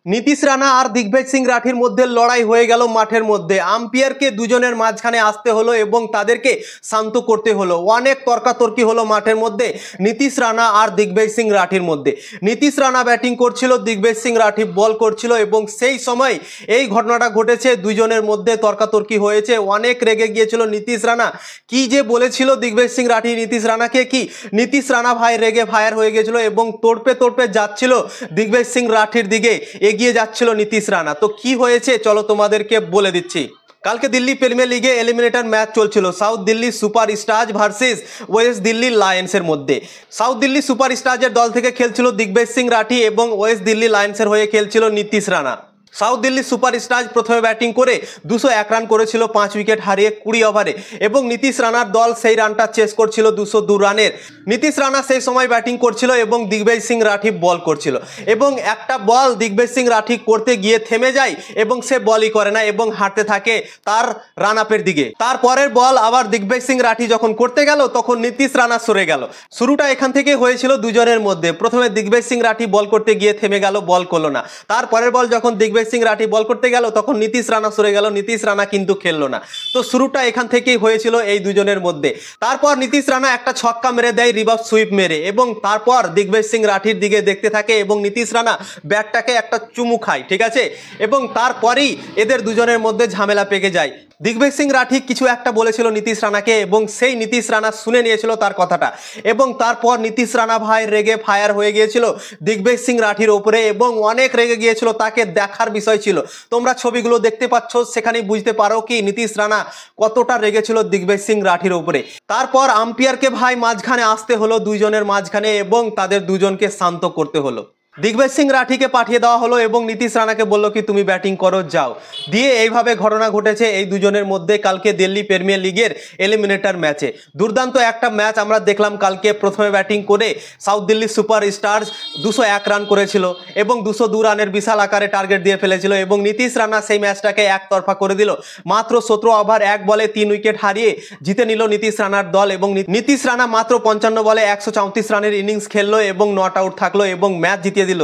নীতিশ রানা আর দিগ্বিজয় সিং রাঠির মধ্যে লড়াই হয়ে গেল মাঠের মধ্যে। আম্পায়ারকে দুজনের মাঝখানে আসতে হলো এবং তাদেরকে শান্ত করতে হলো। অনেক তর্কাতর্কি হলো মাঠের মধ্যে নীতিশ রানা আর দিগ্বিজয় সিং রাঠির মধ্যে। নীতিশ রানা ব্যাটিং করছিল, দিগ্বিজয় সিং রাঠি বল করছিল এবং সেই সময় এই ঘটনাটা ঘটেছে। দুজনের মধ্যে তর্কাতর্কি হয়েছে, অনেক রেগে গিয়েছিল নীতিশ রানা। কি যে বলেছিল দিগ্বিজয় সিং রাঠি নীতিশ রানাকে, কি নীতিশ রানা ভাই রেগে ফায়ার হয়ে গেছিল এবং তোড়পে তোড়পে যাচ্ছিল দিগ্বিজয় সিং রাঠির দিকে, এগিয়ে যাচ্ছিল নীতিশ রানা। তো কি হয়েছে চলো তোমাদেরকে বলে দিচ্ছি। কালকে দিল্লি প্রিমিয়ার লিগে এলিমিনেটর ম্যাচ চলছিল South Delhi Super Stars versus West Delhi লায়ন্সের মধ্যে। সাউথ দিল্লি সুপার স্টার্সের দল থেকে খেলছিল দিগ্বিজয় সিং রাঠি এবং ওয়েস্ট দিল্লি লায়ন্সের হয়ে খেলছিল Nitish Rana. South Delhi Super stars প্রথমে ব্যাটিং করে 201 রান করেছিল 5 উইকেট হারিয়ে 20 ওভারে এবং নীতিশ রানার দল সেই রানটা চেস করছিল 202 রানের। নীতিশ রানা সেই সময় ব্যাটিং করছিল এবং দিগ্বিজয় সিং রাঠি বল করছিল এবং একটা বল দিগ্বিজয় সিং রাঠি করতে গিয়ে থেমে যায় এবং সে বলই করে না এবং হাঁটতে থাকে তার রান আপের দিকে। তারপরের বল আবার দিগ্বিজয় সিং রাঠি যখন করতে গেল তখন নীতিশ রানা সরে গেল। শুরুটা এখান থেকে হয়েছিল দুজনের মধ্যে। প্রথমে দিগ্বিজয় সিং রাঠি বল করতে গিয়ে থেমে গেল, বল করলো না। তারপরের বল যখন দিগ্বিজয় সিং রাঠি বল করতে গেল তখন নীতিশ রানা সরে গেল, নীতিশ রানা কিন্তু খেললো না। তো শুরুটা এখান থেকেই হয়েছিল এই দুজনের মধ্যে। তারপর নীতিশ রানা একটা ছক্কা মেরে দেয় রিভার্স সুইপ মেরে এবং তারপর দিগ্বিজয় সিং রাঠির দিকে দেখতে থাকে এবং নীতিশ রানা ব্যাটটাকে একটা চুমু খায়, ঠিক আছে। এবং তারপরেই এদের দুজনের মধ্যে ঝামেলা পেকে যায়। দিগ্বিজয় সিং রাঠি কিছু একটা বলেছিল নীতিশ রানাকে এবং সেই নীতিশ রানা শুনে নিয়েছিল তার কথাটা এবং তারপর নীতিশ রানা ভাই রেগে ফায়ার হয়ে গিয়েছিল দিগ্বিজয় সিং রাঠির ওপরে এবং অনেক রেগে গিয়েছিল। তাকে দেখার বিষয় ছিল, তোমরা ছবিগুলো দেখতে পাচ্ছ, সেখানে বুঝতে পারো কি নীতিশ রানা কতটা রেগেছিল দিগ্বিজয় সিং রাঠির ওপরে। তারপর আম্পায়ারকে ভাই মাঝখানে আসতে হলো দুইজনের মাঝখানে এবং তাদের দুজনকে শান্ত করতে হলো। দিগ্বিজয় সিং রাঠিকে পাঠিয়ে দেওয়া হলো এবং নীতিশ রানাকে বললো কি তুমি ব্যাটিং করো, যাও। দিয়ে এইভাবে ঘটনা ঘটেছে এই দুজনের মধ্যে কালকে দিল্লি প্রিমিয়ার লিগের এলিমিনেটর ম্যাচে। দুর্দান্ত একটা ম্যাচ আমরা দেখলাম কালকে। প্রথমে ব্যাটিং করে south Delhi Super stars 201 run করেছিল এবং 202 রানের বিশাল আকারে টার্গেট দিয়ে ফেলেছিল এবং নীতিশ রানা সেই ম্যাচটাকে একতরফা করে দিল। মাত্র 17 ওভার 1 বলে 3 উইকেট হারিয়ে জিতে নিল নীতিশ রানার দল এবং নীতিশ রানা মাত্র 55 বলে 134 রানের ইনিংস খেললো এবং নট আউট থাকলো এবং ম্যাচ জিতিয়ে দিল।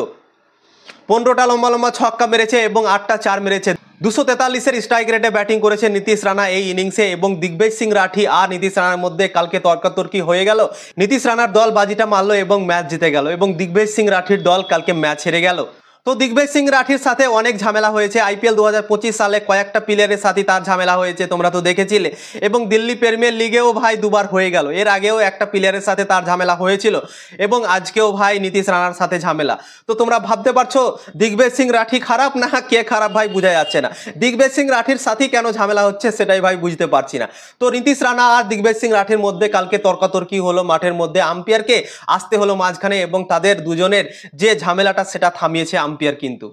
15টা লম্বা লম্বা ছক্কা মেরেছে এবং 8টা 4 মেরেছে। 243-এর স্ট্রাইক রেটে ব্যাটিং করেছে নীতিশ রানা এই ইনিংসে এবং দিগ্বিজয় সিং রাঠি আর নীতিশ রানার মধ্যে কালকে তর্কাতর্কি হয়ে গেল। নীতিশ রানার দল বাজিটা মারলো এবং ম্যাচ জিতে গেল এবং দিগ্বিজয় সিং রাঠির দল কালকে ম্যাচ হেরে গেল। তো দিগ্বিজয় সিং রাঠির সাথে অনেক ঝামেলা হয়েছে। আইপিএল 2025 সালে কয়েকটা প্লেয়ারের সাথে তার ঝামেলা হয়েছে, তোমরা তো দেখেছিলে। এবং দিল্লি প্রিমিয়ার লিগেও ভাই দুবার হয়ে গেল। এর আগেও একটা প্লেয়ারের সাথে তার ঝামেলা হয়েছিল এবং আজকেও ভাই নীতিশ রানার সাথে ঝামেলা। তো তোমরা ভাবতে পারছো দিগ্বিজয় সিং রাঠি খারাপ না কে খারাপ ভাই বোঝা যাচ্ছে না। দিগ্বিজয় সিং রাঠির সাথে কেন ঝামেলা হচ্ছে সেটাই ভাই বুঝতে পারছি না। তো নীতিশ রানা আর দিগ্বিজয় সিং রাঠির মধ্যে কালকে তর্কাতর্কি হলো মাঠের মধ্যে। আম্পায়ারকে আসতে হলো মাঝখানে এবং তাদের দুজনের যে ঝামেলাটা সেটা থামিয়েছে আম্পায়ার কিন্তু।